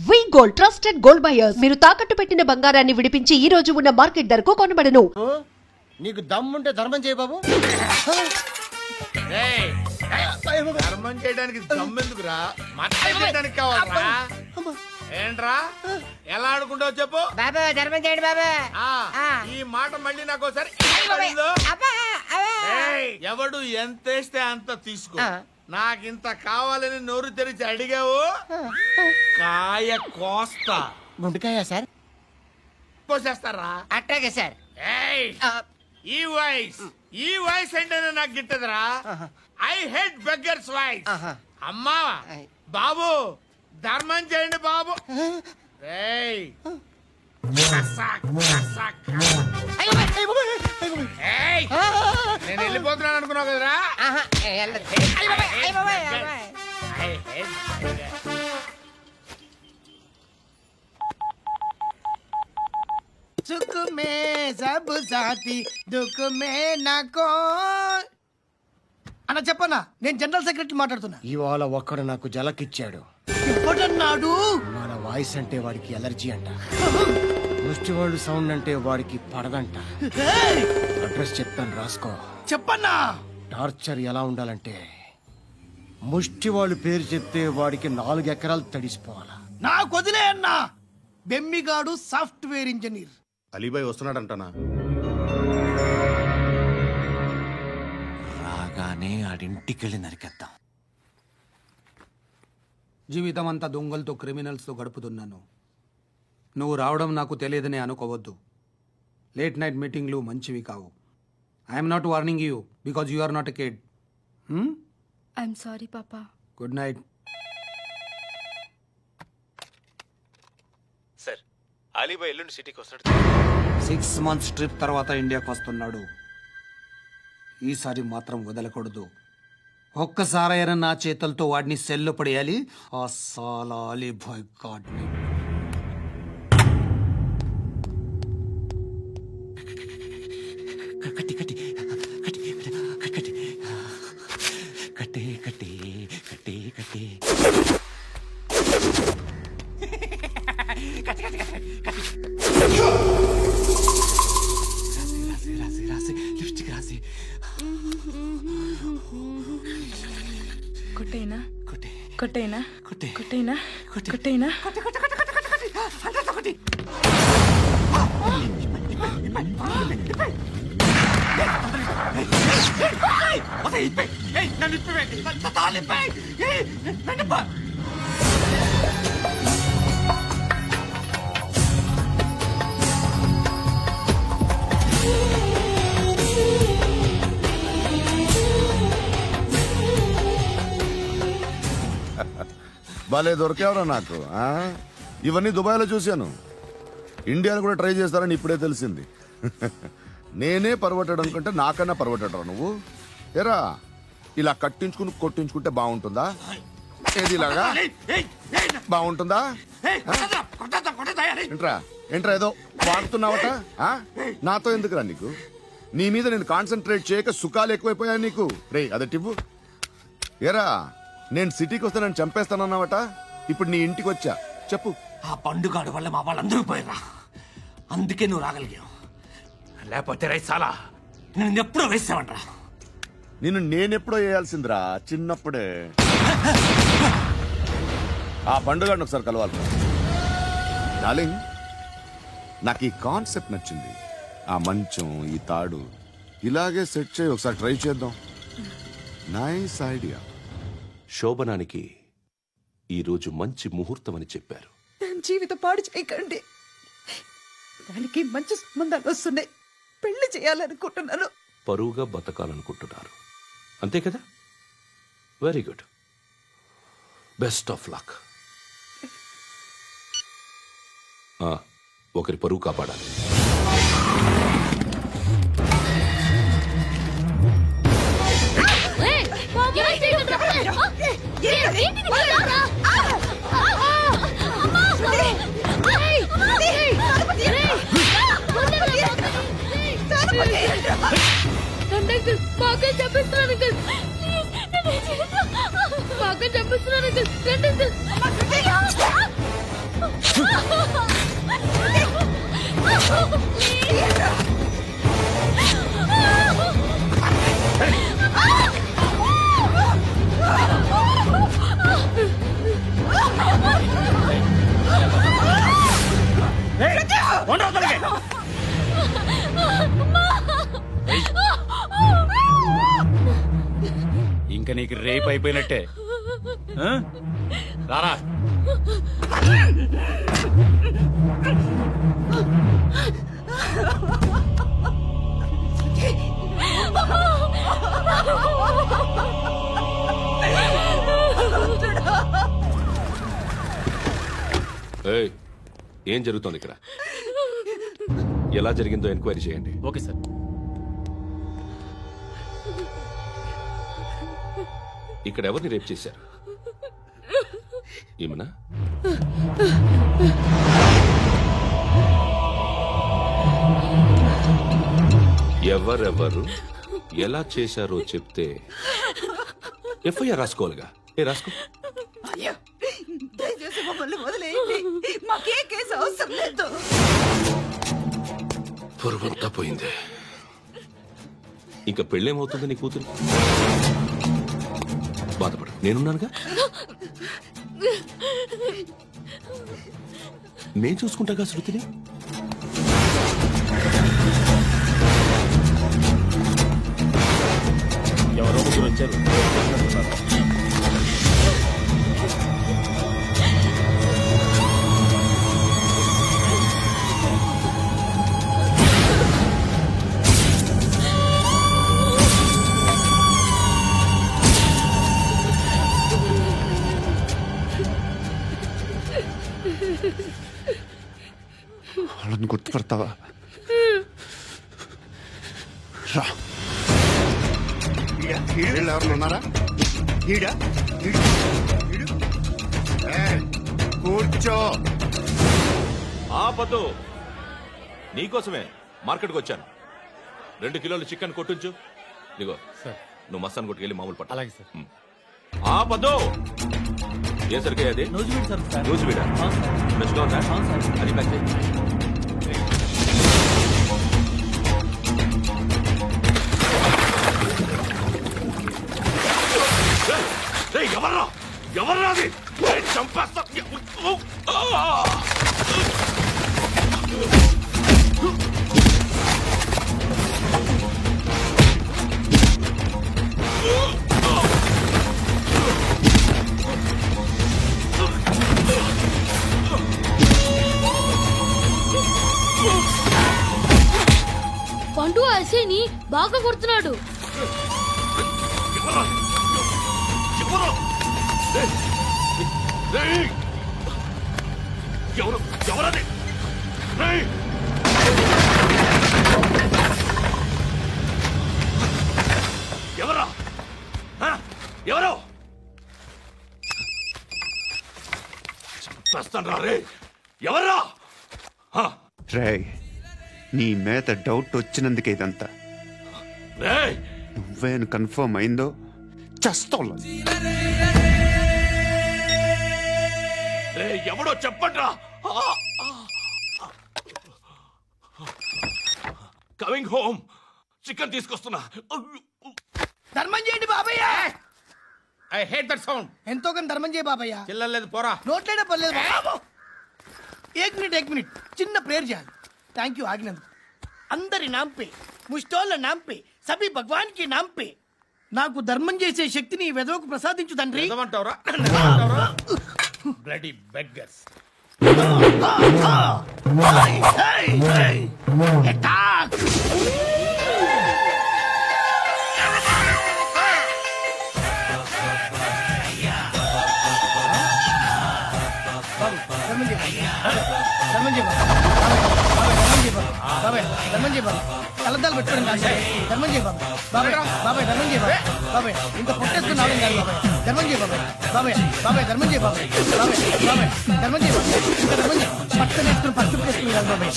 వి gold trusted gold buyers మీరు తాకట్టు పెట్టిన బంగారాన్ని విడిపించి ఈ రోజు ఉన్న మార్కెట్ ధరకు కొనబడను. నీకు దమ్ముంటే ధర్మం చేయ బాబు. ధర్మం చేయడానికి దమ్మెందుకురా, మర్చిపోయడానికి కావాలరా. ఏంట్రా ఎలా ఆడుకుంటావు చెప్పు బాబా, ధర్మం చేయండి బాబా. ఈ మాట మళ్ళీ నాకు ఒకసారి ఎవడు ఎంత వేస్తే అంత తీసుకో. నాకింత కావాలని నోరు తెరిచి అడిగావు, కాయ కోస్తా. గుండెకాయ సార్? కోసేస్తారా? అట్టాగే సార్. ఈ వాయిస్ ఏంటనే నాకు గిట్టదురా. I hate beggars voice. అమ్మా బాబు, ధర్మం చేయండి బాబు. నేను వెళ్ళిపోతున్నాను అనుకున్నావు కదరా. सुख में सब साथी दुख में नाको అన్న చెప్పన్నా, నేను జనరల్ సెక్రటరీ మాట్లాడుతున్నా. ఇవాళ ఒక్కడు నాకు జలకిచ్చాడు. ఎప్పుడన్నాడు? మన వాయిస్ అంటే వాడికి ఎలర్జీ అంట, ముష్టి వాళ్ళు సౌండ్ అంటే వాడికి పడదంట. అడ్రస్ చెప్తాను, రాసుకో. చెప్పన్నా. టార్చర్ ఎలా ఉండాలంటే ముష్టి వాళ్ళు పేరు చెప్తే వాడికి 4 ఎకరాలు తడిసిపోవాలా. నాకు వదిలే అన్నా. బెమ్మిగాడు సాఫ్ట్వేర్ ఇంజనీర్. అలీబాయ్ వస్తున్నాడంటనా? రాగానే ఆడింటికెళ్ళి నరికేద్దాం. జీవితం అంతా దొంగలతో, క్రిమినల్స్తో గడుపుతున్నాను. నువ్వు రావడం నాకు తెలియదని అనుకోవద్దు. లేట్ నైట్ మీటింగ్లు మంచివి కావు. I'm not warning you because you are not a kid. I'm sorry పాపా. Good night. సార్, అలీబాయ్ ఎల్లుండి సిటీకి వస్తాడు. 6 months ట్రిప్ తర్వాత ఇండియాకి వస్తున్నాడు. ఈసారి మాత్రం వదలకూడదు. ఒక్కసారైనా నా చేతులతో వాడిని సెల్లో పడేయాలి. ఆ సాలా అలీబాయ్ గాడ్ని. కట్టి కట్టి కట్టి కట్టి కట్టి కట్టి కట్టి కట్టి రాసి రాసి లిప్స్టిక్ రాసి కొట్టేనా కొట్టి కొట్టేనా కొట్టి కొట్టేనా కొట్టి కొట్టేనా కొట్టి కొట్టి కొట్టి కొట్టి కొట్టి కొట్టి భలే దొరికేవరా నాకు. ఇవన్నీ దుబాయ్లో చూశాను. ఇండియాలో కూడా ట్రై చేస్తారని ఇప్పుడే తెలిసింది. నేనే పర్వటాడు అనుకుంటే నాకన్నా పర్వటాడు నువ్వు. ఎరా ఇలా కట్టించుకుని కొట్టించుకుంటే బాగుంటుందా? ఏది ఇలాగా బాగుంటుందా? ఏంట్రా ఏంట్రా ఏదో వాడుతున్నావట. నాతో ఎందుకురా నీకు? నీ మీద నేను కాన్సన్ట్రేట్ చేయక సుఖాలు ఎక్కువైపోయా నీకు. రే అదటివ్వు. ఎరా నేను సిటీకి వస్తే నన్ను చంపేస్తానన్నావట. ఇప్పుడు నీ ఇంటికి వచ్చా, చెప్పు. ఆ పండుగాడు వల్ల మా వాళ్ళందరూ పోయిరా, అందుకే నువ్వు రాగలిగావు. లేకపోతే రైసాలా నేను ఎప్పుడో వేసావంటరా. నిన్ను నేనెప్పుడో వేయాల్సిందిరా, చిన్నప్పుడే. ఆ పండుగను ఒకసారి కలవాలి. డార్లింగ్, నాకు ఈ కాన్సెప్ట్ నచ్చింది. ఆ మంచం, ఈ తాడు ఇలాగే సెట్ చేయి, ఒకసారి ట్రై చేద్దాం. Nice idea. శోభనానికి ఈరోజు మంచి ముహూర్తం అని చెప్పారు. దాని జీవితం పాడు చేయకండి. దానికి మంచి సంబంధాలు వస్తున్నాయి. పెళ్లి చేయాలనుకుంటున్నాను. పరువుగా బతకాలనుకుంటున్నారు, అంతే కదా? Very good, best of luck. ఒకరి పరువు కాపాడాలి. బాగా చెప్పిస్తున్నాను బాగా చెప్పిస్తున్నాను ఇంకా నీకు రేపు అయిపోయినట్టే. రారా. ఏం జరుగుతోంది ఇక్కడ? ఎలా జరిగిందో ఎంక్వైరీ చేయండి. Okay sir. ఇక్కడ ఎవరిని రేప్ చేశారు? ఈమెనా? ఎవరెవరు ఎలా చేశారో చెప్తే ఎఫ్ఐఆర్ రాసుకోవాలిగా. రాసుకో. దయచేసి మమ్మల్ని వదిలేయండి, మాకే కేసు అవసరం లేదు. పొరువంతా పోయింది. ఇంకా పెళ్ళేమవుతుంది నీ కూతురు? బాధపడు, నేనున్నానుగా. నేను చూసుకుంటాగా శృతిని. ఎవరో ముగ్గురు వచ్చారు. వాళ్ళని గుర్తుపడతావా? రా. ఎవరు ఉన్నారా? కూర్చో. ఆపద్దు, నీకోసమే మార్కెట్కి వచ్చాను. 2 కిలోలు చికెన్ కొట్టించు. ఇదిగో సార్, నువ్వు మసాన్ కొట్టుకెళ్ళి మామూలు పట్టు. అలాగే సార్. ఆపద్దు. ఏ సరిగ్గా అది? నూజివీడా? ఫ్రెష్గా ఉందా? అది ప్యాక్ చేయి. ఎవర్రా ఎవర్రా అది? చంపేస్తా. పండు ఐసీని బాగా కొడుతున్నాడు. ఎవరది? ఎవరా? ఎవరు? చంపేస్తాను రా రే. ఎవర్రా? రే, నీ మీద డౌట్ వచ్చినందుకే ఇదంతా. నువ్వేను కన్ఫర్మ్ అయిందో చస్తావు. ఎవడో చెప్పండ్రా. Coming home. చికెన్ తీసుకొస్తున్నా. ధర్మం చేయండి బాబయ్య. I hate that sound. ఎంతో కానీ ధర్మం చేయ బాబయ్య. చిల్లలేదు పోరా. నోట్లేనే పర్లేదు. ఏక్ మినిట్ చిన్న ప్రేయర్ చేయాలి. థ్యాంక్ యూ ఆగినందుకు. అందరి నాంపే, ముష్టోళ్ళ నాంపే, సభీ భగవాన్ కి నాంపే నాకు ధర్మం చేసే శక్తిని ఈ వెదవకు ప్రసాదించు తండ్రి. ఏమంటావురా? Bloody beggars. కలద్దాలు పెట్టుకోండి. ధర్మం చేయ బాబాయ్. బాబాయ్ ధర్మం చేయ బాబాయ్. ఇంత పొట్టేసుకుని రావడం కాదు బాబాయ్. ధర్మం చేయ బాబాయ్. ధర్మం చేయ బాబాయ్. ధర్మం చేయ బాబాయ్. ఇంకా ధర్మం చేయ. పట్టు నేర్చుకుని పట్టు వేసుకుని కాదు బాబాయ్.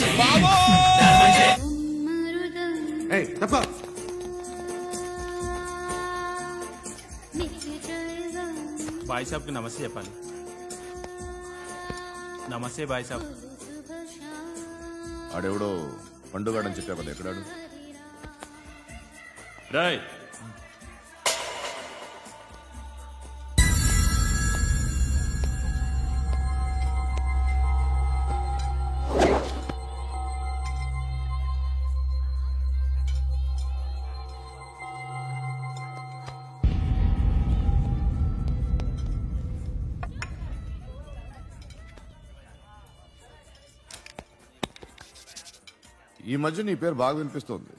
బాయ్ సాబ్కి నమస్తే చెప్పాలి. నమస్తే బాయ్ సాబ్. ఆడెవడో పండుగాడని చెప్పా కదా, ఎక్కడాడు? రాయ్, ఈ మధ్య నీ పేరు బాగా వినిపిస్తోంది.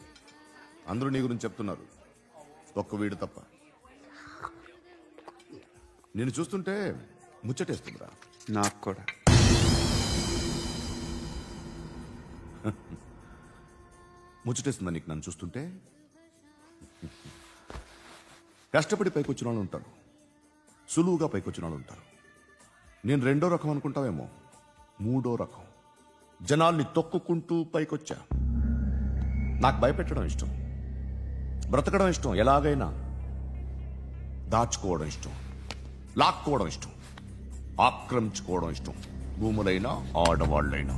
అందరూ నీ గురించి చెప్తున్నారు, ఒక్క వీడు తప్ప. నేను చూస్తుంటే ముచ్చటేస్తుందిరా. నాకు కూడా. ముచ్చటేస్తుందా నీకు నన్ను చూస్తుంటే? కష్టపడి పైకొచ్చిన వాళ్ళు ఉంటారు, సులువుగా పైకొచ్చిన వాళ్ళు ఉంటారు. నేను రెండో రకం అనుకుంటావేమో, మూడో రకం. జనాల్ని తొక్కుకుంటూ పైకొచ్చా. నాకు భయపెట్టడం ఇష్టం, బ్రతకడం ఇష్టం, ఎలాగైనా దాచుకోవడం ఇష్టం, లాక్కోవడం ఇష్టం, ఆక్రమించుకోవడం ఇష్టం. భూములైనా ఆడవాళ్ళైనా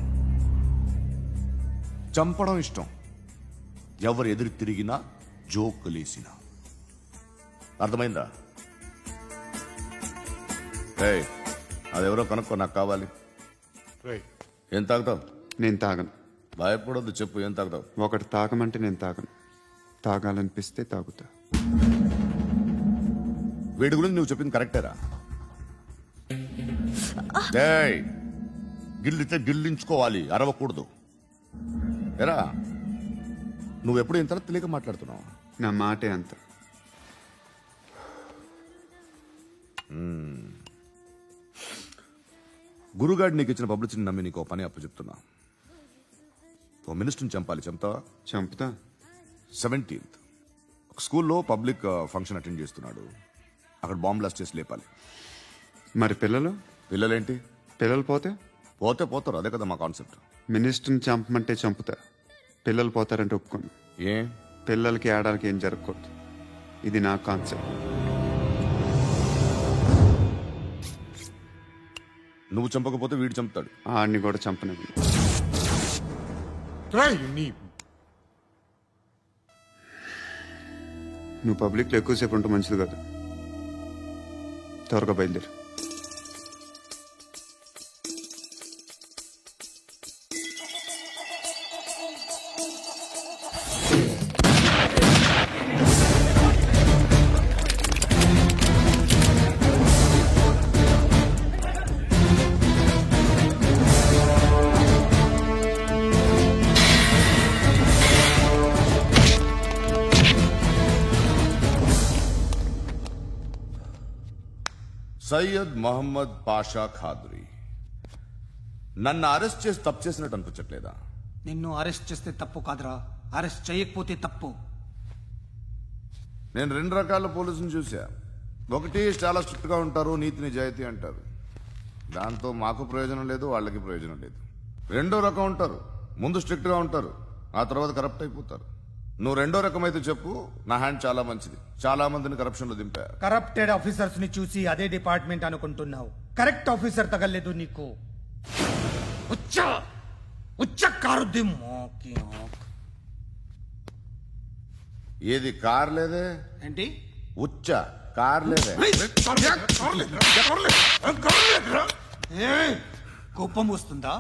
చంపడం ఇష్టం, ఎవరు ఎదురు తిరిగినా జోకులేసినా. అర్థమైందా? అదెవరో కనుక్కో, నాకు కావాలి. ఏం తాగుతావు? నేను తాగను. భయపడొద్దు, చెప్పు ఏం తాగుతావు? ఒకటి తాగమంటే నేను తాగను, తాగాలనిపిస్తే తాగుతా. వీడి గురించి నువ్వు చెప్పింది కరెక్టేరా? గిల్లితే గిల్లించుకోవాలి, అరవకూడదు. ఎరా నువ్వెప్పుడు ఇంత తెలియక మాట్లాడుతున్నావు? నా మాటే అంత. గురుగాడు నీకు ఇచ్చిన పబ్లిసిటీని నమ్మి నీకు పని అప్పు చెప్తున్నా. ఓ మినిస్టర్ని చంపాలి, చంపుతావా? చంపుతా. 17th ఒక స్కూల్లో పబ్లిక్ ఫంక్షన్ అటెండ్ చేస్తున్నాడు, అక్కడ బాంబ్ బ్లాస్ట్ చేసి లేపాలి. మరి పిల్లలేంటి? పిల్లలు పోతే పోతారు, అదే కదా మా కాన్సెప్ట్. మినిస్టర్ని చంపమంటే చంపుతా, పిల్లలు పోతారంటే ఒప్పుకోను. ఏ పిల్లలకి ఆడడానికి ఏం జరగకూడదు, ఇది నా కాన్సెప్ట్. నువ్వు చంపకపోతే వీడు చంపుతాడు. ఆడిని కూడా చంపనండి. నువ్వు పబ్లిక్లో ఎక్కువసేపు ఉంటే మంచిది కదా, త్వరగా బయలుదేరు. సయ్యద్ మహమ్మద్ పాషా ఖాద్రీ. నన్ను అరెస్ట్ చేసి తప్పు చేసినట్టు అనిపించట్లేదా? నిన్ను అరెస్ట్ చేస్తే తప్పు కాదురా, అరెస్ట్ చేయకపోతే తప్పు. నేను 2 రకాల పోలీసుని చూసా. ఒకటి చాలా స్ట్రిక్ట్ గా ఉంటారు, నీతి నిజాయితీ అంటారు, దాంతో మాకు ప్రయోజనం లేదు, వాళ్ళకి ప్రయోజనం లేదు. రెండో రకం ఉంటారు, ముందు స్ట్రిక్ట్ గా ఉంటారు, ఆ తర్వాత కరప్ట్ అయిపోతారు. నువ్వు రెండో రకం అయితే చెప్పు, నా హ్యాండ్ చాలా మంచిది, చాలా మందిని కరప్షన్ లో దింపా. కరప్టెడ్ ఆఫీసర్స్ ని చూసి అదే డిపార్ట్మెంట్ అనుకుంటున్నావు, కరెక్ట్ ఆఫీసర్ తగలేదు నీకు. ఏది కార్ లేదే ఏంటి? ఉచ్చ కార్ లేదే. కోపం వస్తుందా?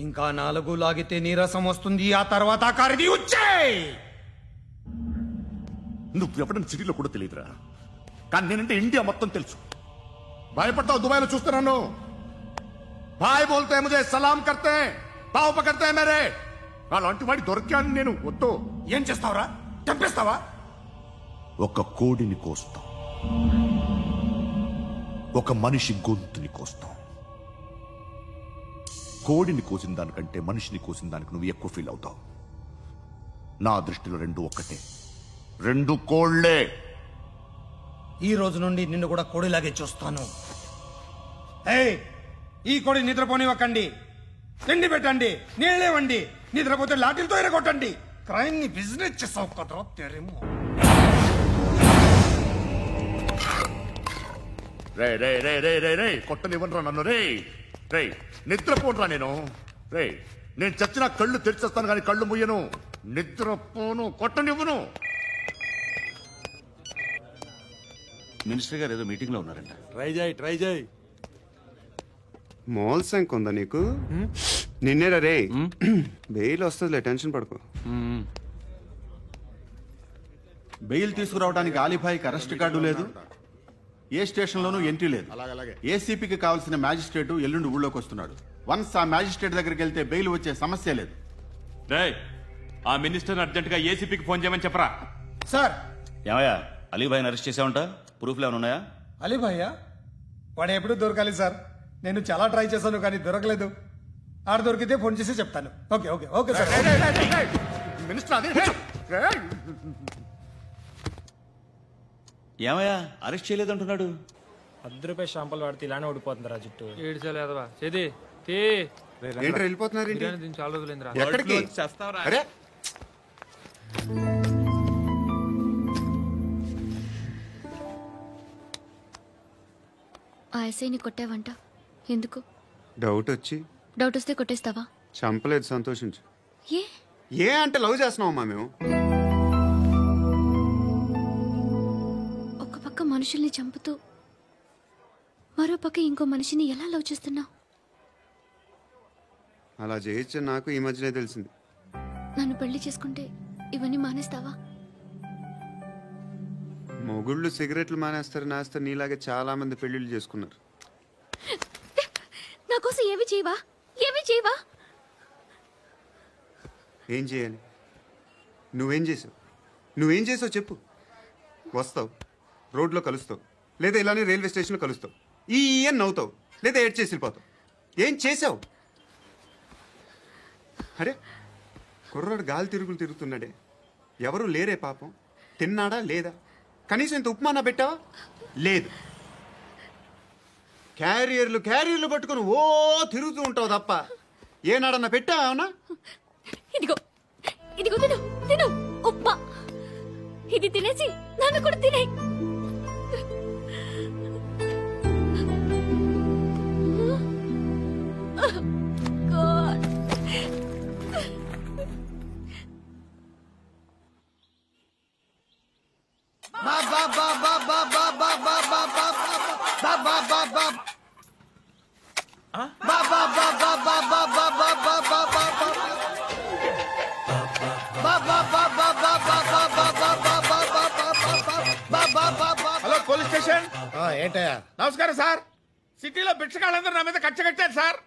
ఇంకా 4 లాగితే నీరసం వస్తుంది, ఆ తర్వాత కారిది ఉచ్చే. నువ్వు ఎప్పుడైనా సిటీలో కూడా తెలియదురా, కానీ నేనంటే ఇండియా మొత్తం తెలుసు. భయపడతావు? దుబాయ్లో చూస్తున్నాను, భాయ్ బోల్తే ముజే సలాం కర్తే పావు పకర్తే మేరే. అలాంటి వాడి దొరికాను నేను. వద్దు. ఏం చేస్తావురా? చంపేస్తావా? ఒక కోడిని కోస్తాం, ఒక మనిషి గొంతుని కోస్తాం. కోడిని కోసిన దానికంటే మనిషిని కోసిన దానికి నువ్వు ఎక్కువ ఫీల్ అవుతావు. నా దృష్టిలో 2 ఒక్కటే, 2 కోళ్లే. ఈ రోజు నుండి నిన్ను కూడా కోడిలాగే చూస్తాను. ఈ కోడి నిద్రపోనివ్వకండి, తిండి పెట్టండి, నీళ్ళేవండి, నిద్రపోతే లాఠీలతో ఎరగొట్టండి. క్రైమ్ ని బిజినెస్ చేసావు కదరా తెరేమో. రే రే రే రే రే రే కొట్టనివ్వనరా నన్ను. రే రే నిద్రపోనరా నేను. రే నేను చచ్చిన కళ్ళు తెరిచేస్తాను కానీ కళ్ళు ముయ్యను. నిద్రపోను, కొట్టనివ్వను. మినిస్టర్ గారు ఏదో మీటింగ్ లో ఉన్నారంట. ట్రై చేయి. మోల్ సంక్ ఉందా నీకు? నిన్నేరా రే. బెయిల్ వస్తుందిలే, టెన్షన్ పడుకో. బెయిల్ తీసుకురావడానికి ఆలిభాయికి అరెస్ట్ కార్డు లేదు, ఏ స్టేషన్లోనూ ఎంట్రీ లేదు. ఏసీపీకి కావాల్సిన మ్యాజిస్ట్రేటు ఎల్లుండి ఊళ్ళోకి వస్తున్నాడు. వన్స్ ఆ మ్యాజిస్ట్రేట్ దగ్గరికి వెళ్తే బెయిల్ వచ్చే సమస్య లేదు. రేయ్, ఆ మినిస్టర్ అర్జెంట్ గా ఏసీపీకి ఫోన్ చేయమని చెప్పరా. సార్. ఏమయ్యా అలీభాయ్ని అరెస్ట్ చేసావంట? ప్రూఫ్లు ఏమైనా ఉన్నాయా? అలీభాయ్యా? వాడు ఎప్పుడు దొరకాలి సార్. నేను చాలా ట్రై చేశాను కానీ దొరకలేదు. ఆడ దొరికితే ఫోన్ చేసి చెప్తాను. Okay okay okay sir. ఏమయ్యా అరెస్ట్ చేయలేదంటున్నాడు? ₹10 షాంపూలు వాడితే ఇలానే ఓడిపోతుంది రా జుట్టు. ఏడ్చలేదవా చేది ఏంట్రా వెళ్ళిపోతున్నారు ఏంటి? చాలా రోజులైందిరా. ఎక్కడికి? అరే ఆ ఎస్ఐని కొట్టావంట, ఎందుకు? డౌట్ వచ్చి. డౌట్ వస్తే కొట్టేస్తావా? చంపలేదు, సంతోషించు. ఏ ఏ అంటే లవ్ చేస్తున్నావమ్మా మేము. ఒక పక్క మనుషుల్ని చంపుతూ మరో పక్క ఇంకో మనిషిని ఎలా లవ్ చేస్తున్నావు? అలా చేయొచ్చు నాకు ఈ మధ్యనే తెలిసింది. నన్ను పెళ్లి చేసుకుంటే ఇవన్నీ మానేస్తావా? మొగుళ్ళు సిగరెట్లు మానేస్తారు, నేస్తారు. నీలాగే చాలా మంది పెళ్లిళ్ళు చేసుకున్నారు. నా కోసం ఏమి చేయవా? ఏమి చేయవా? ఏం చేయాలి? నువ్వేం చేసావు? నువ్వేం చేసావు చెప్పు. వస్తావు, రోడ్లో కలుస్తావు, లేదా ఇలానే రైల్వే స్టేషన్లో కలుస్తావు. ఈ అని నవ్వుతావు, లేదా ఏడ్ చేసి వెళ్ళిపోతావు. ఏం చేసావు? అరే కుర్రాడు గాలి తిరుగులు తిరుగుతున్నాడే, ఎవరు లేరే పాపం. తిన్నాడా లేదా? కనీసం ఇంత ఉప్మానా పెట్టావా? లేదు. క్యారియర్లు పట్టుకుని ఓ తిరుగుతూ ఉంటావు తప్ప ఏనాడన్నా పెట్టావా? అవునా? ఇదిగో ఇదిగో తిను తిను ఉప్మా. ఇది తినేసి నన్ను కూడా తినే. Hello police station. ఏంటయ్యా? నమస్కారం సార్. సిటీలో భిక్షకాళ్ళందరూ నా మీద కచ్చ కట్టారు సార్.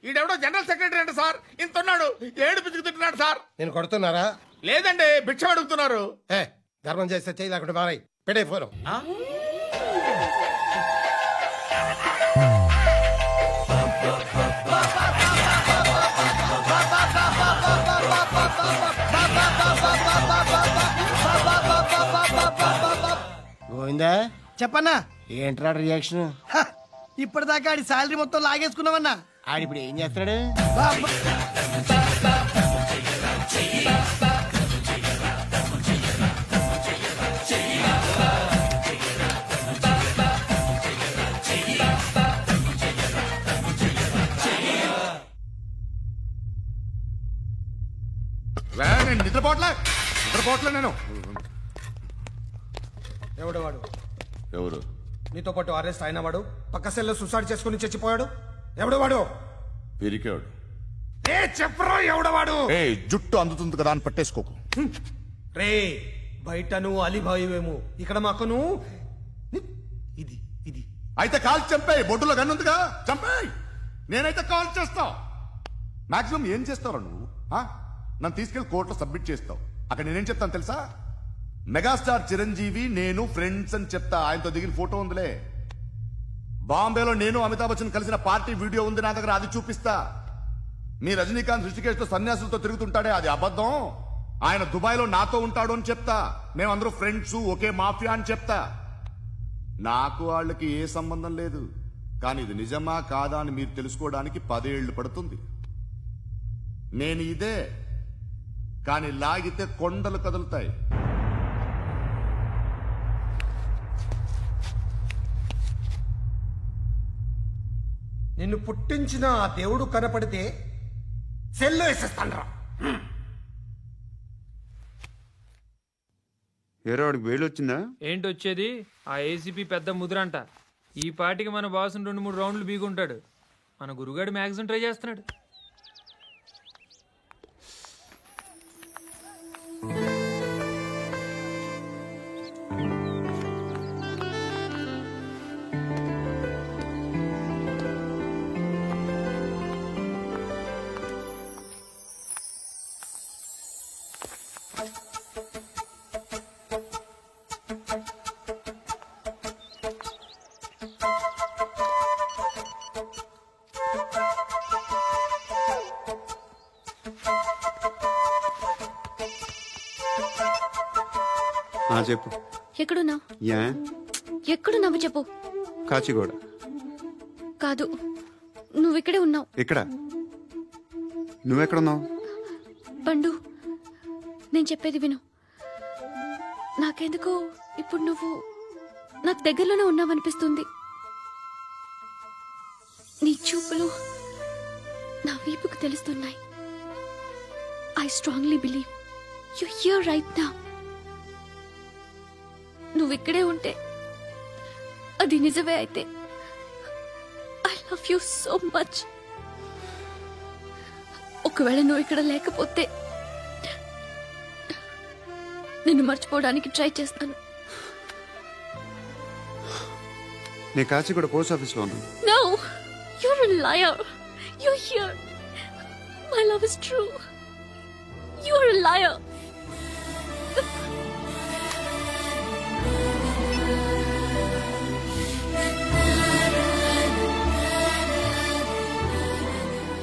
ఈడెవడో జనరల్ సెక్రటరీ అంట సార్. ఇంత ఉన్నాడు, ఏడు పిచ్చుకు తింటున్నాడు సార్. నేను కొడుతున్నారా? లేదండి, భిక్ష అడుగుతున్నారు. ధర్మం చేస్తే చేయి లేకుండా మారాయి. పెట్టే ఫోను. గోవిందా చెప్పన్నా. ఏంట్రా రియాక్షన్? ఇప్పటిదాకా ఆడి శాలరీ మొత్తం లాగేసుకున్నావన్నా. ఆడిప్పుడు ఏం చేస్తున్నాడు? నేను నిద్రపోవట్లే నేను. ఎవడు వాడు? ఎవరు? నీతో పాటు అరెస్ట్ అయిన వాడు, పక్క సెల్లో సూసైడ్ చేసుకుని చచ్చిపోయాడు. ఎవడు వాడు? పిరికాడు. చెప్పరా ఎవడవాడు? జుట్టు అందుతుంది కదా అని పట్టేసుకోకు. రే బయట నువ్వు అలీభాయివేమో, ఇక్కడ మాకు నువ్వు ఇది ఇది. అయితే కాల్ చంపేయి. బొడ్డులో గన్నుందిగా, చంపేయి. నేనైతే కాల్ చేస్తా. మాక్సిమం ఏం చేస్తావు నువ్వు? నన్ను తీసుకెళ్లి కోర్టులో సబ్మిట్ చేస్తావు. అక్కడ నేనేం చెప్తాను తెలుసా? మెగాస్టార్ చిరంజీవి నేను ఫ్రెండ్స్ అని చెప్తా. ఆయనతో దిగిన ఫోటో ఉందిలే. బాంబేలో నేను అమితాబ్ బచ్చన్ కలిసిన పార్టీ వీడియో ఉంది నా దగ్గర, అది చూపిస్తా. మీ రజనీకాంత్ ఋషికేష్ తో సన్యాసులతో తిరుగుతుంటాడే, అది అబద్ధం. ఆయన దుబాయ్ లో నాతో ఉంటాడు అని చెప్తా. మేమందరూ ఫ్రెండ్స్, ఒకే మాఫియా అని చెప్తా. నాకు వాళ్ళకి ఏ సంబంధం లేదు. కానీ ఇది నిజమా కాదా అని మీరు తెలుసుకోవడానికి 10 ఏళ్లు పడుతుంది. నేను ఇదే, కానీ లాగితే కొండలు కదులుతాయి. నిన్ను పుట్టించిన ఆ దేవుడు కనపడితే సెల్లో వేసేస్తాను. ఏరా వాడికి బెయిల్ వచ్చిందా? ఏంటి వచ్చేది? ఆ ఏసీపీ పెద్ద ముద్రంట. ఈ పాటికి మన బాసును 2-3 రౌండ్లు బీగుంటాడు. మన గురుగాడు మ్యాక్సిమం ట్రై చేస్తున్నాడు. చెప్పు. ఎక్కడున్నావు? యా ఎక్కడున్నావు చెప్పు. కాచిగూడ. కాదు, నువ్వు ఇక్కడే ఉన్నావు. ఇక్కడ నువ్వెక్కడున్నావు? పండు, నేను చెప్పేది విను. నాకెందుకో ఇప్పుడు నువ్వు నాకు దగ్గరలోనే ఉన్నావనిపిస్తుంది. నీ చూపులు నా వీపుకు తెలుస్తున్నాయి. I strongly believe you here right now. నువ్వు ఇక్కడే ఉంటే అది నిజమే అయితే I love you so much. ఒకవేళ నువ్వు ఇక్కడ లేకపోతే నిన్ను మర్చిపోవడానికి ట్రై చేస్తాను. నేను కాచిగూడ పోస్ట్ ఆఫీస్లో ఉన్నాను. No, you're a liar. You're here. My love is true. You're a liar.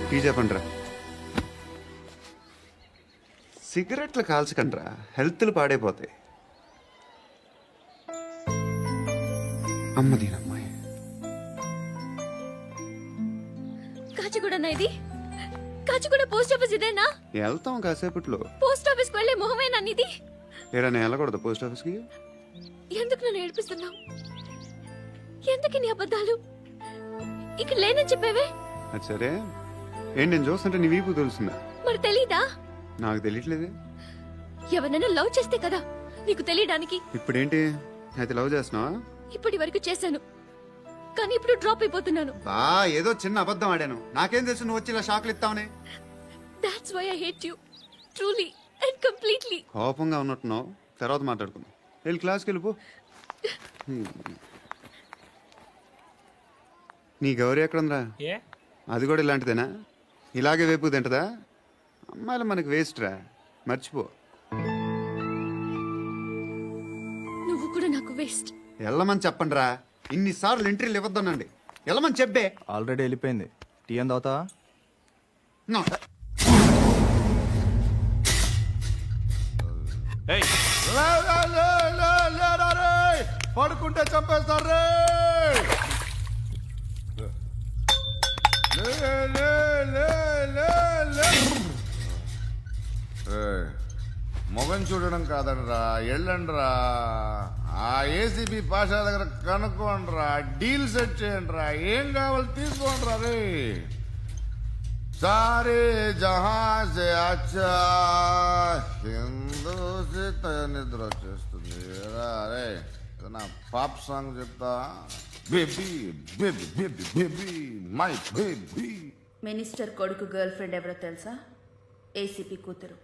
Tea చెప్పండిరా. సిగరెట్లు కాల్చకండ్రా, హెల్త్లు పాడైపోతాయి. అమ్మదీనమ్మాయి. కాచిగూడనా ఇది? కాచిగూడ పోస్ట్ ఆఫీస్ ఇదేనా? వెళ్తాం కాసేపట్లో. పోస్ట్ ఆఫీస్ కు వెళ్లే మొహమేనా నీది? ఏరా నేను వెళ్ళకూడదు పోస్ట్ ఆఫీస్కి? ఎందుకు నన్ను ఏడిపిస్తున్నావు? ఎందుకు నీ అబద్ధాలు? ఇక్కడ లేనని చెప్పేవే. అది సరే, ఏంటి నేను చూస్తుంటే నీ వీపు తెలుస్తుందా? మరి తెలీదా? నాకు తెలియట్లేదే. ఎవరైనా లవ్ చేస్తే కదా నీకు తెలియడానికి. ఇప్పుడేంటి అయితే లవ్ చేస్తున్నావా? ఇప్పటి వరకు చేశాను, కానీ ఇప్పుడు డ్రాప్ అయిపోతున్నాను. ఏదో చిన్న అబద్ధం ఆడాను. నాకేం తెలుసు నువ్వు వచ్చి ఇలా షాక్లు ఇస్తావని. That's why I hate you. Truly and completely. కోపంగా ఉన్నట్టున్నావు, తర్వాత మాట్లాడుకుందాం. వెళ్ళి క్లాస్కి వెళ్ళిపో. నీ గౌరీ ఎక్కడుందిరా? అది కూడా ఇలాంటిదేనా? ఇలాగే వేపు తింటదా? అమ్మాయిలు మనకి వేస్ట్ రా, మర్చిపో. నువ్వు కూడా నాకు వేస్ట్. వెళ్ళమని చెప్పండి రా. ఇన్నిసార్లు ఎంట్రీలు ఇవ్వద్దనండి. వెళ్ళమని చెప్పే. ఆల్రెడీ వెళ్ళిపోయింది. టీ అని తాగుతావా? పడుకుంటే చంపేస్తారు. మొగం చూడడం కాదండ్రా, వెళ్ళండ్రా. ఆ ఏసీబీ పాషా దగ్గర కనుక్కోండ్రా, డీల్ సెట్ చేయండిరా, ఏం కావాలి తీసుకోండిరా. రే సారే జహా సే అచ్చా హిందూ నిద్ర వచ్చేస్తుంది. రే నా పాప్ సాంగ్ చెప్తా. Baby baby baby baby my baby. Minister కొడుకు గర్ల్ ఫ్రెండ్ ఎవరో తెలుసా? ఏసీపీ కూతురు.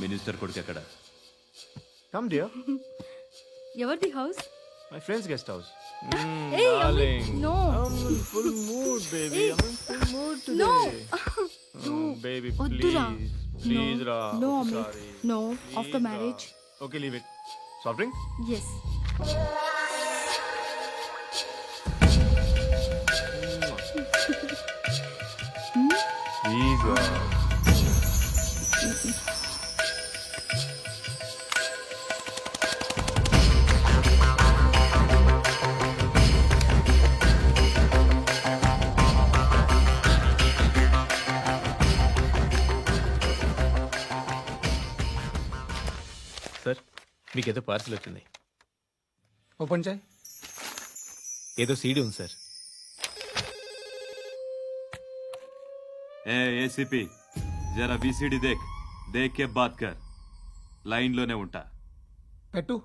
మినిస్టర్ కొడుకు ఎక్కడ? Come dear. ఎవరిది house? My friends guest house. Hey, Darling. no. I'm in full mood, baby. Hey. I'm in full mood today. No. Baby, వద్దురా. please. Please, No. Ra. No, I'm Amit. sorry. No. Please, After Ra. marriage. Okay, leave it. Soft drink? Yes. Please, Ra. Sir, మీకేదో parcel వచ్చింది. Open చేయి. ఏదో CD ఉంది సార్. ఏ ACP, జరా VCD దేఖ్, దేఖ్ కే బాత్ కర్. లైన్ లోనే ఉంటా. పెట్టు.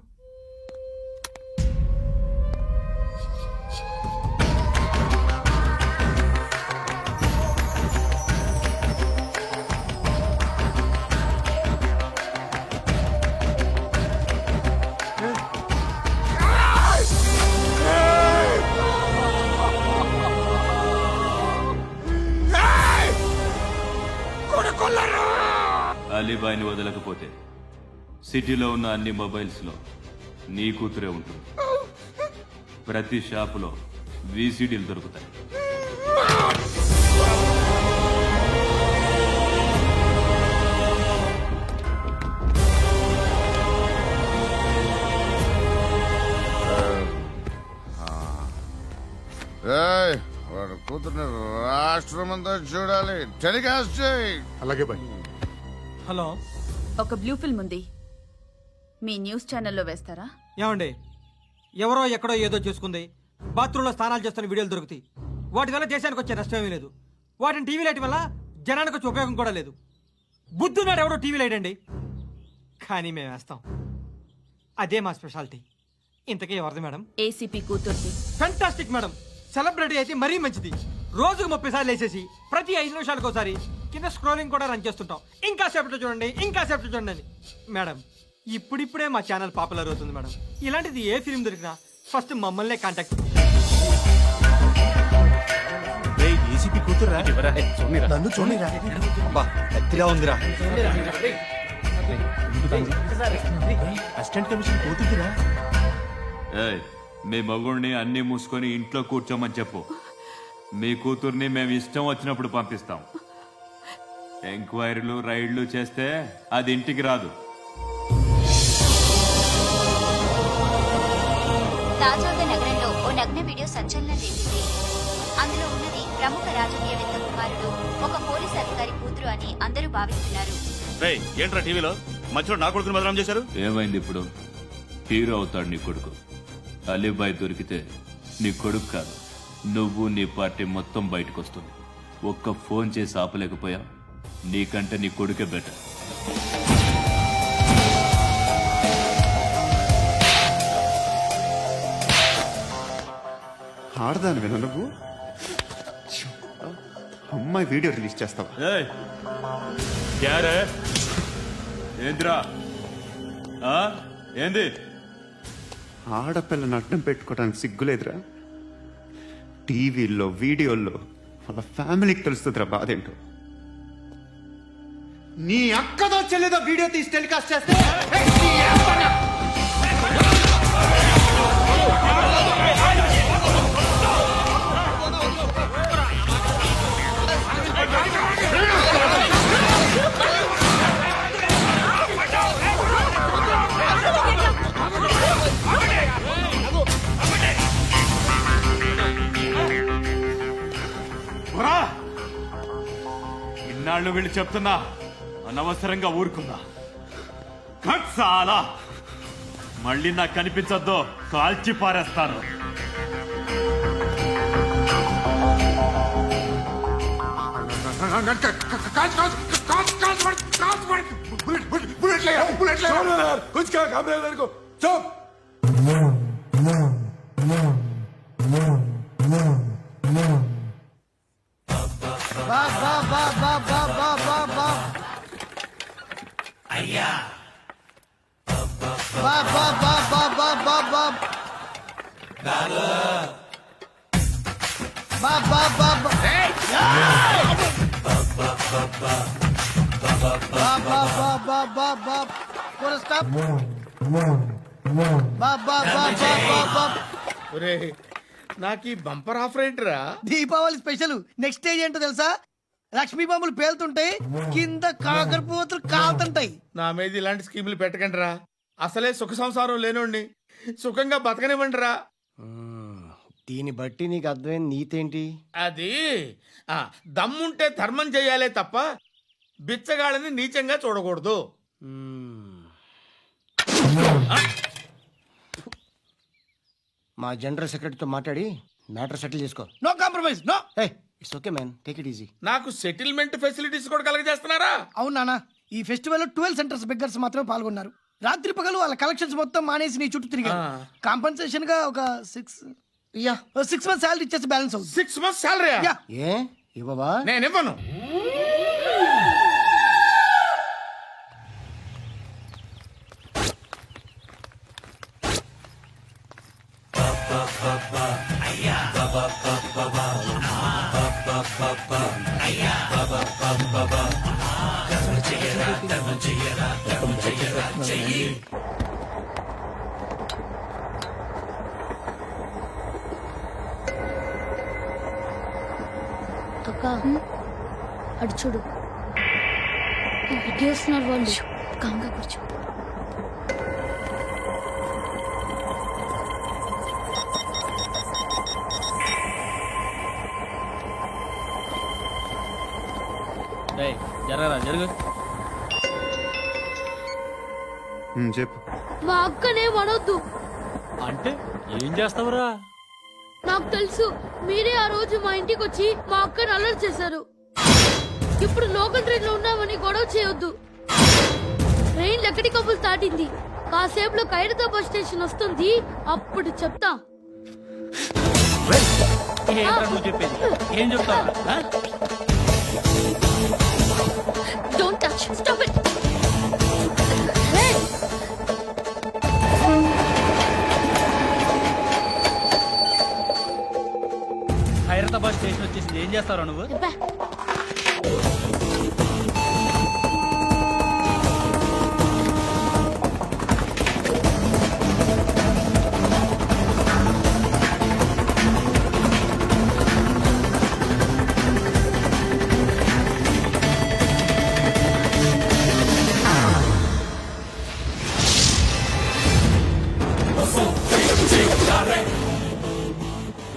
అలీబాయిని వదలకపోతే సిటీలో ఉన్న అన్ని మొబైల్స్ లో నీ కూతురే ఉంటుంది. ప్రతి షాపులో వీసీడీలు దొరుకుతాయి. వాడు కూతుర్ని రాష్ట్రం అంతా చూడాలి. టెలికాస్ట్ చేయి. అలాగే బాయ్. హలో, ఒక బ్లూ ఫిల్మ్ ఉంది, మీ న్యూస్ ఛానల్లో వేస్తారా? ఏమండి, ఎవరో ఎక్కడో ఏదో చేసుకుంది, బాత్రూంలో స్నానాలు చేస్తున్న వీడియోలు దొరుకుతాయి. వాటి వల్ల దేశానికి వచ్చే నష్టమేమీ లేదు. వాటిని టీవీ లైట్ వల్ల జనానికి వచ్చే ఉపయోగం కూడా లేదు. బుద్ధున్నాడు ఎవడో టీవీ లైట్ అండి, కానీ మేము వేస్తాం. అదే మా స్పెషాలిటీ. ఇంతకీ ఎవరిది మేడం? ఏసీపీ కూతుర్ది. Fantastic madam. సెలబ్రిటీ అయితే మరీ మంచిది. రోజుకు 30 సార్లు వేసేసి ప్రతి 5 నిమిషాలకు ఒకసారి కింద స్క్రోలింగ్ కూడా రన్ చేస్తుంటాం. ఇంకా సేపట్లో చూడండి, ఇంకా సేపట్లో చూడండి అని. మేడం, ఇప్పుడిప్పుడే మా ఛానల్ పాపులర్ అవుతుంది మేడం. ఇలాంటిది ఏ ఫిల్మ్ దొరికినా ఫస్ట్ మమ్మల్నే కాంటాక్ట్. ఏసీపీ కూతురా? నన్ను చూడరా? ఎత్తిగా ఉందిరా. అసిస్టెంట్ కమిషన్ కూతురా? మీ మగుడిని అన్ని మూసుకొని ఇంట్లో కూర్చోమని చెప్పు. మీ కూతుర్ని మేము ఇష్టం వచ్చినప్పుడు పంపిస్తాం. ఎంక్వైరీలు రైడ్లు చేస్తే అది ఇంటికి రాదు. తాజాగా నగరంలో ఓ నగ్న వీడియో సంచలనం రేపింది. అందులో ఉన్నది ప్రముఖ రాజకీయవేత్త కుమారుడు, ఒక పోలీస్ అధికారి కూతురు అని అందరూ భావిస్తున్నారు. ఏంట్రా టీవీలో మధ్యలో నా కొడుకుని బదనాం చేశారు? ఏమైంది ఇప్పుడు? హీరో అవుతాడు నీ కొడుకు. అలీబాయ్ దొరికితే నీ కొడుకు కాదు, నువ్వు నీ పార్టీ మొత్తం బయటకు వస్తుంది. ఒక్క ఫోన్ చేసి ఆపలేకపోయా, నీకంటే నీ కొడుకే బెటర్. ఆడదాను విన నువ్వు అమ్మాయి వీడియో రిలీజ్ చేస్తావా? ఏంద్రా ఏంది? ఆడపిల్లని అడ్డం పెట్టుకోవడానికి సిగ్గులేదురా? టీవీల్లో వీడియోల్లో వాళ్ళ ఫ్యామిలీకి తెలుస్తుందిరా బాధేంటో. నీ అక్కదో చెల్లేదో వీడియో తీసి టెలికాస్ట్ చేస్తే ఇన్నాళ్ళు వీళ్ళు చెప్తున్నా అనవసరంగా ఊరుకున్నా. చాలా మళ్ళీ నాకు కనిపించద్దు, కాల్చి పారేస్తాను. అయ్యా నాకు ఈ బంపర్ ఆఫర్ ఏంటిరా? దీపావళి స్పెషల్. నెక్స్ట్ స్టేజ్ ఏంటో తెలుసా? లక్ష్మీ బాంబులు పేలుతుంటాయి, కింద కాకరపోతులు కాలుతుంటాయి. నా మీద ఇలాంటి స్కీములు పెట్టకండి రా. అసలే సుఖ సంసారం లేనోడిని సుఖంగా బతకనివ్వండి రా. దీన్ని బట్టి నీకు అర్థమైన నీతేంటి? అది దమ్ముంటే ధర్మం చెయ్యాలే తప్ప బిచ్చగాళ్ళని నీచంగా చూడకూడదు. మా జనరల్ సెక్రటరీతో మాట్లాడి మ్యాటర్ సెటిల్ చేసుకో. No compromise, no. It's okay man, take it easy. నాకు సెటిల్మెంట్ ఫెసిలిటీస్ కూడా కలగజేస్తున్నారా? అవును నాన్న, ఈ ఫెస్టివల్ 12 సెంటర్స్ బెగ్గర్స్ మాత్రమే పాల్గొన్నారు. రాత్రి పగలు వాళ్ళ కలెక్షన్స్ మొత్తం మానేసి నీ చుట్టూ తిరిగారు. కాంపన్సేషన్ గా ఒక 6 months సాలరీ ఇచ్చేసి బ్యాలెన్స్ అవుతుంది. 6 months సాలరీ? ఏ ఇవ్వవా? నేను ఇవ్వను. అక్క అటు చూడు, వస్తున్నారు వాళ్ళు. కాంగా కూర్చో. జరగరా జరుగు. చెప్పు. మా అక్కనే వనొద్దు. అంటే ఏం చేస్తావురా? నాకు తెలుసు, మీరే ఆ రోజు మా ఇంటికి వచ్చి మా అక్కని అలర్ట్ చేశారు. ఇప్పుడు లోకల్ ట్రైన్ లో ఉన్నామని గొడవ చేయొద్దు. ట్రైన్ లక్కడి కబుల్ దాటింది. కాసేపులో ఖైరతాబాద్ స్టేషన్ వస్తుంది, అప్పుడు చెప్తా. నువ్వు చెప్పేది ఏం చెప్తావు? Don't touch, stop it. Khairatabad station వచ్చేసింది, ఏం చేస్తారా నువ్వు?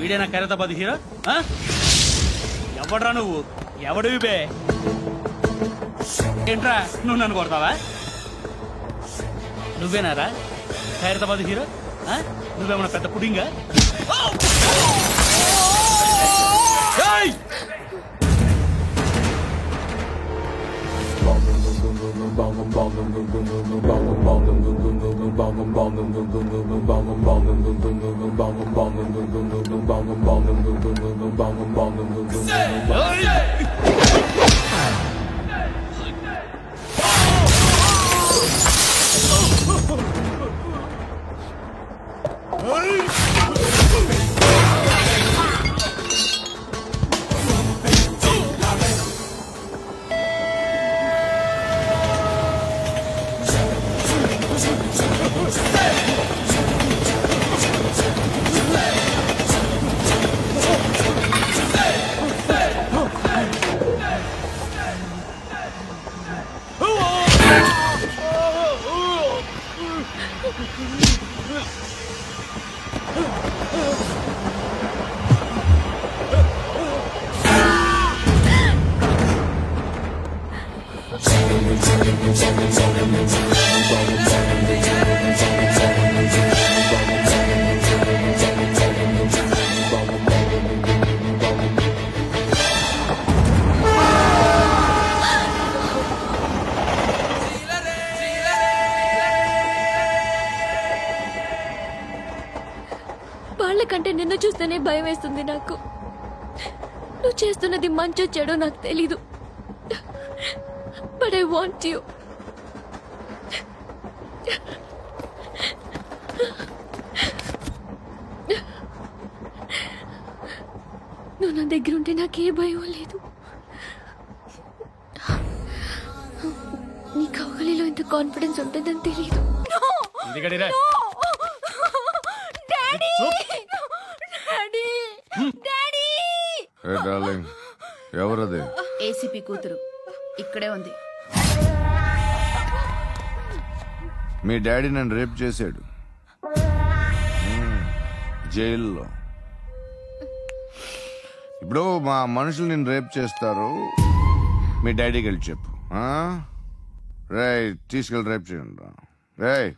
వీడేనా ఖైరతాబాద్ హీరో? ఎవడ్రా నువ్వు? ఎవడివి బే? ఏంట్రా నువ్వు నన్ను కొడతావా? నువ్వేనారా ఖైరతాబాద్ హీరో? నువ్వేమన్నా పెద్ద పుడింగా? వాళ్ళకంటే నిన్ను చూస్తేనే భయం వేస్తుంది నాకు. నువ్వు చేస్తున్నది మంచో చెడో నాకు తెలీదు, బట్ ఐ వాంట్ యూ. నువ్వు నా దగ్గర ఉంటే నాకే భయం లేదు. నీ కౌగలిలో ఇంత కాన్ఫిడెన్స్ ఉంటుందని తెలీదు. ఎవరది? ఏసీపీ కూతురు ఇక్కడే ఉంది. మీ డాడీ నన్ను రేప్ చేశాడు జైల్లో. ఇప్పుడు మా మనుషులు నిన్ను రేప్ చేస్తారు, మీ డాడీకి వెళ్ళి చెప్పు. రేయ్ తీసుకెళ్ళి రేప్ చేయండి. రేయ్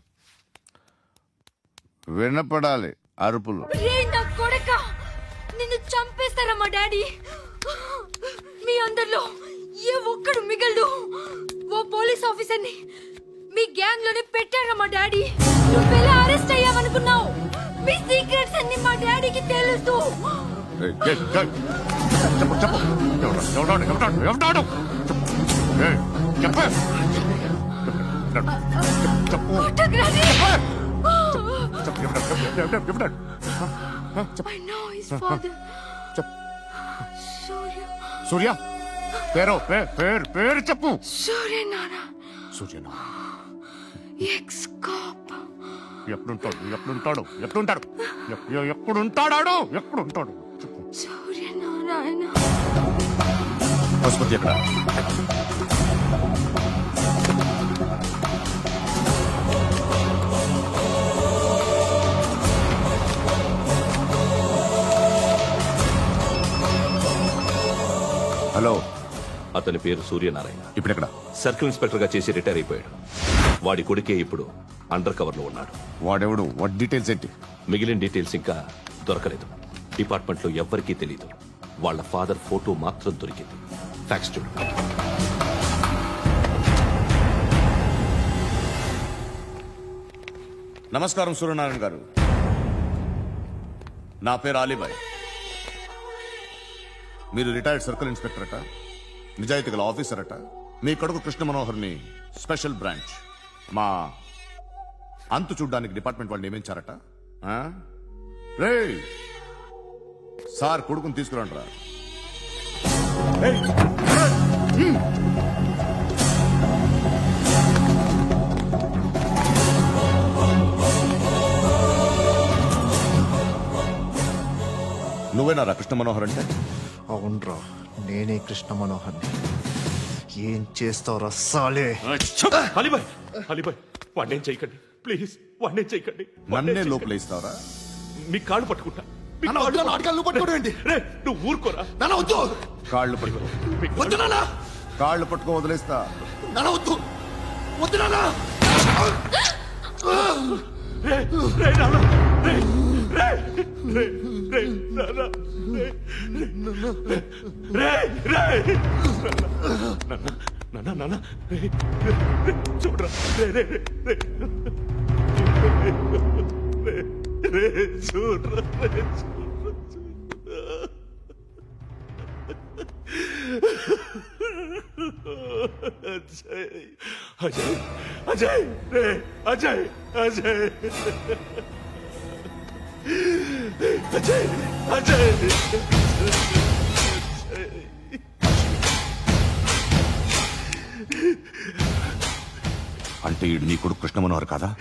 వినపడాలి అరుపులు. నిన్ను చంపేస్తారా మా డాడీ? మీ అందరిలో ఏ ఒక్కడు మిగలడు. ఓ పోలీస్ ఆఫీసర్ని మీ గ్యాంగ్ లోనే పెట్టారా మా డాడీ? నువ్వెలా అరెస్ట్ అయ్యావనుకున్నావు? మీ సీక్రెట్స్ అన్ని మా డాడీకి తెలుసు. I know his father. సూర్య పేరు పేరు చెప్పు. సూర్యనారాయణ. Suryanarayana ex cop. ఎప్పుడుంటాడు సూర్యనారాయణ. పశుపతి ఎక్కడ? హలో అతని పేరు సూర్యనారాయణ. ఇప్పుడెక్కడ? సర్కిల్ ఇన్స్పెక్టర్ గా చేసి రిటైర్ అయిపోయాడు. వాడి కొడుకే ఇప్పుడు అండర్ కవర్ లో ఉన్నాడు. వాడెవడు? వాట్ డీటెయిల్స్ ఏంటి? మిగిలిన డీటెయిల్స్ ఇంకా దొరకలేదు. డిపార్ట్మెంట్ లో ఎవ్వరికీ తెలీదు. వాళ్ళ ఫాదర్ ఫోటో మాత్రం దొరికింది. ఫ్యాక్స్ చూడు. నమస్కారం సూర్యనారాయణ గారు. నా పేరు అలీబాయ్. మీరు రిటైర్డ్ సర్కిల్ ఇన్స్పెక్టర్ అట, నిజాయితీ గల ఆఫీసర్ అట. మీ కొడుకు కృష్ణ మనోహర్ని స్పెషల్ బ్రాంచ్ మా అంతు చూడ్డానికి డిపార్ట్మెంట్ వాళ్ళు నియమించారట. రే సార్ కొడుకుని తీసుకురండి రా. నువ్వేనా కృష్ణ మనోహర్ అంటే? అవునరా, నేనే కృష్ణ మనోహర్ని. ఏం చేస్తావురా సాలే? అలీబాయ్, అలీబాయ్, వాడినేం చేయకండి ప్లీజ్, వాడినేం చేయకండి. నన్నే లోపల ఇస్తావరా? మీ కాళ్ళు పట్టుకుంటా. నువ్వు ఊరుకోరా. కాళ్ళు పట్టుకో. కాళ్ళు పట్టుకో వదిలేస్తా. చూడరా అజయ్, అజయ్, అజయ్, అజయ్, అజయ్, అజయ్. అంటే ఈడు నీ కొడుకు కృష్ణ మనోహర్ కాదా?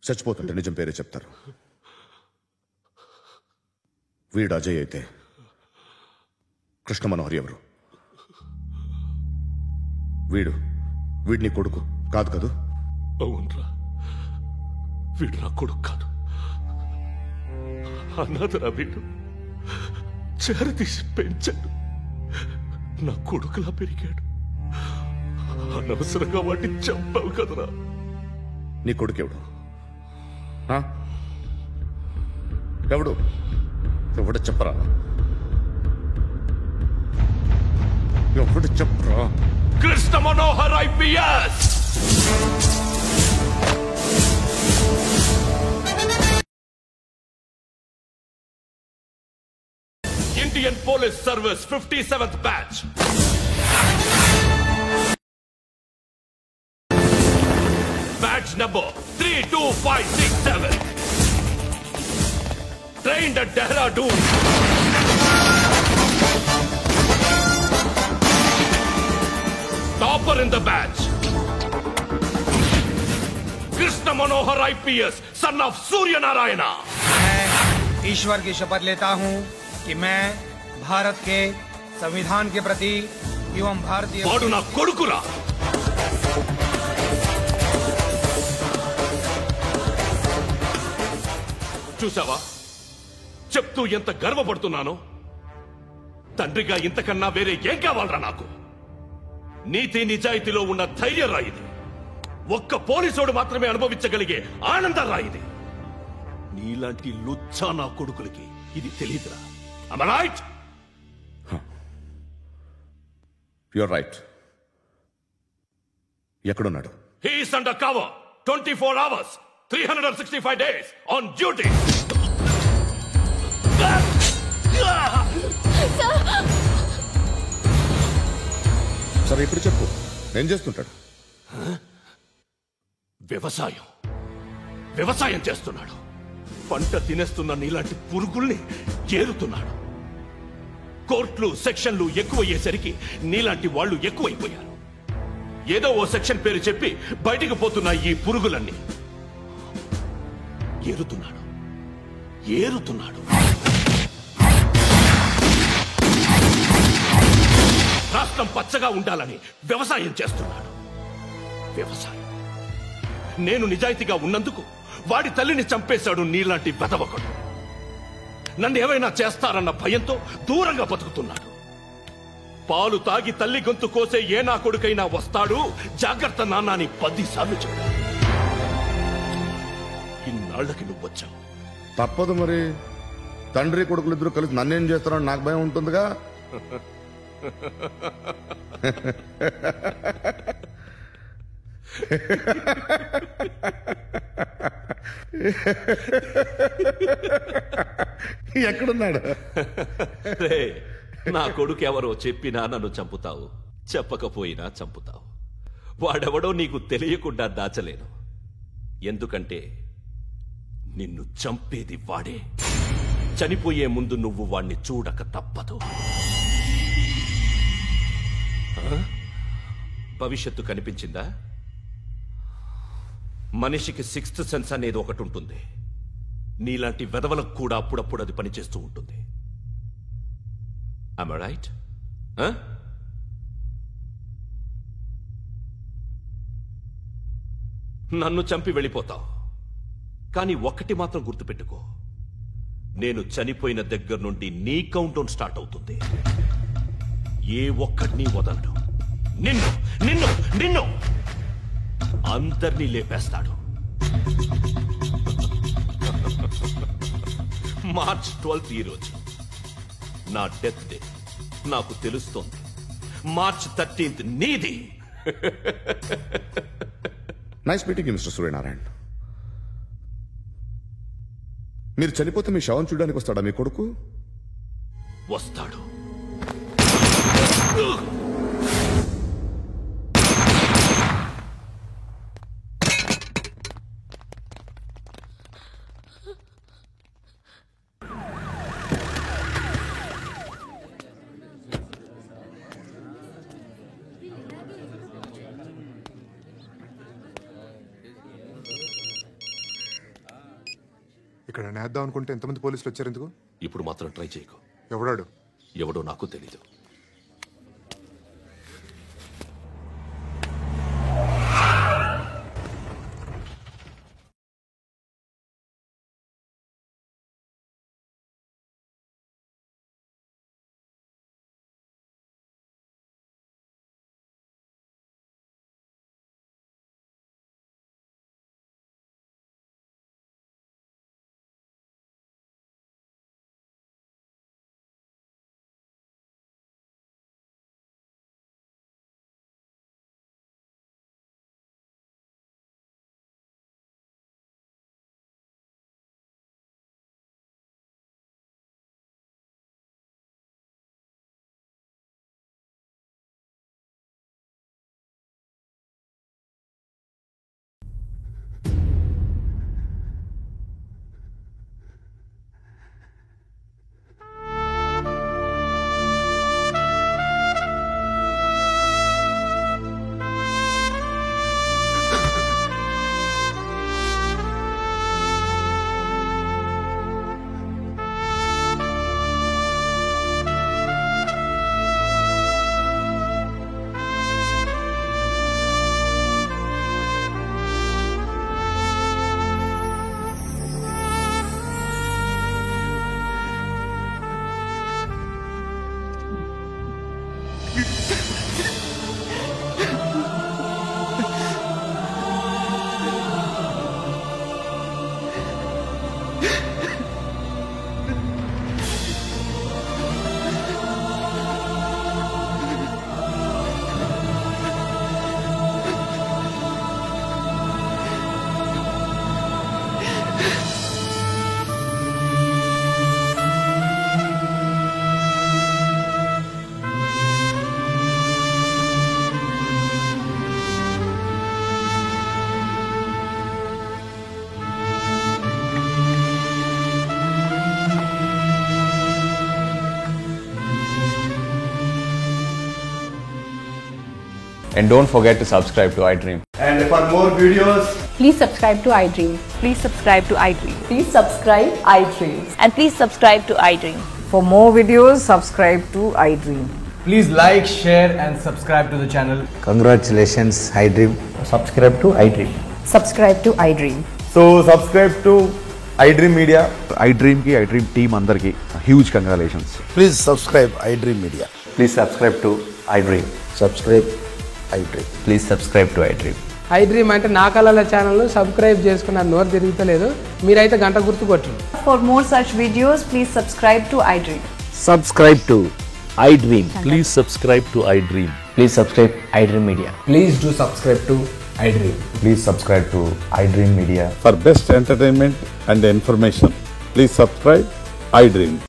చచ్చిపోతుంటే నిజం పేరే చెప్తారు. వీడు అజయ్ అయితే కృష్ణ మనోహర్ ఎవరు? వీడిని కొడుకు కాదు కదూ? అవునరా, వీడు నా కొడుకు కాదు. అనాథరా వీడు. చేరతీసి పెంచాడు. నా కొడుకులా పెరిగాడు. అనవసరంగా వాడిని చంపావు కదరా. నీ కొడుకు ఎవడు? ఎవడు? ఎవడు చెప్పరా? ఎవడు చెప్పరా? Krishna Manohar IPS. Indian police service 57th batch. Badge number 32567. Trained at Dehradun. Topper in the batch. Krishna Manohar IPS, son of Surya Narayana. मैं ईश्वर की शपथ लेता हूं कि मैं भारत के संविधान के प्रति एवं भारतीय వాడు నా కొడుకురా. చూసావా చెప్తూ ఎంత గర్వపడుతున్నానో? తండ్రిగా ఇంతకన్నా వేరే ఏం కావాలరా నాకు? నీతి నిజాయితీలో ఉన్న ధైర్యం రాయిది. ఒక్క పోలీసోడు మాత్రమే అనుభవించగలిగే ఆనందం రాయిది. నీలాంటి లుచ్చా నా కొడుకులకి ఇది తెలియదురా. Am I right? You're right. ఎక్కడున్నాడు? He is under cover 24 hours 365 days on duty. సరే ఇప్పుడు చెప్పు, ఏం చేస్తుంటాడు? వ్యవసాయం చేస్తున్నాడు. పంట తినేస్తున్న నీలాంటి పురుగుల్ని చేరుతున్నాడు. కోర్టులు సెక్షన్లు ఎక్కువయ్యేసరికి నీలాంటి వాళ్ళు ఎక్కువైపోయారు. ఏదో ఓ సెక్షన్ పేరు చెప్పి బయటికి పోతున్న ఈ పురుగులన్నీ ఏరుతున్నాడు. రాష్ట్రం పచ్చగా ఉండాలని వ్యవసాయం చేస్తున్నాడు. వ్యవసాయం. నేను నిజాయితీగా ఉన్నందుకు వాడి తల్లిని చంపేశాడు నీలాంటి వెధవకుడు. నన్ను ఏమైనా చేస్తారన్న భయంతో దూరంగా బతుకుతున్నాడు. పాలు తాగి తల్లి గొంతు కోసే ఏ నా కొడుకైనా వస్తాడు, జాగ్రత్త నాన్న అని 10 సార్లు చెప్పాడు. ఇన్నాళ్లకి నువ్వు వచ్చావు. తప్పదు మరి. తండ్రి కొడుకులు ఇద్దరు కలిసి నన్నేం చేస్తారని నాకు భయం ఉంటుందిగా. ఎక్కడున్నాడు? నా కొడుకు ఎవరో చెప్పినా నన్ను చంపుతావు, చెప్పకపోయినా చంపుతావు. వాడెవడో నీకు తెలియకుండా దాచలేను. ఎందుకంటే నిన్ను చంపేది వాడే. చనిపోయే ముందు నువ్వు వాణ్ణి చూడక తప్పదు. భవిష్యత్తు కనిపించిందా? మనిషికి 6th సెన్స్ అనేది ఒకటి ఉంటుంది. నీలాంటి వెధవలకు కూడా అప్పుడప్పుడు అది పనిచేస్తూ ఉంటుంది. Am I right? నన్ను చంపి వెళ్ళిపోతావు. కానీ ఒక్కటి మాత్రం గుర్తుపెట్టుకో, నేను చనిపోయిన దగ్గర నుండి నీ కౌంట్ డౌన్ స్టార్ట్ అవుతుంది. ఏ ఒక్కడిని వదలడు. నిన్ను నిన్ను నిన్ను అందరినీ లేపేస్తాడు. మార్చ్ 12th ఈ రోజు నా డెత్ డే. నాకు తెలుస్తోంది. మార్చ్ 13th నీది. Nice meeting mister Suryanarayana. మీరు చనిపోతే మీ శవం చూడడానికి వస్తాడా మీ కొడుకు? వస్తాడు. ఇక్కడ నేద్దాం అనుకుంటే ఎంతమంది పోలీసులు వచ్చారు ఎందుకు? ఇప్పుడు మాత్రం ట్రై చేయకు. ఎవడాడు? ఎవడో నాకు తెలీదు. And don't forget to subscribe to iDream. And for more videos, please subscribe to iDream. Please subscribe to iDream. Please subscribe iDream. And please subscribe to iDream. For more videos, subscribe to iDream. Please like, share and subscribe to the channel. Congratulations, iDream. Subscribe to iDream. Subscribe to iDream. So subscribe to iDream Media. iDream ki iDream team andarki huge congratulations. Please subscribe iDream Media. Please subscribe to iDream. Subscribe iDream. Please subscribe to iDream. iDream అంటే నా కళల channel subscribe చేసుకున్న నోరు తిరుగుతలేదు మీరైతే గంట గుర్తు కొట్టండి. For more such videos, please subscribe to iDream. Subscribe to iDream. Please subscribe to iDream. Please subscribe iDream Media. Please do subscribe to iDream. Please subscribe to iDream Media. For best entertainment and information, please subscribe iDream.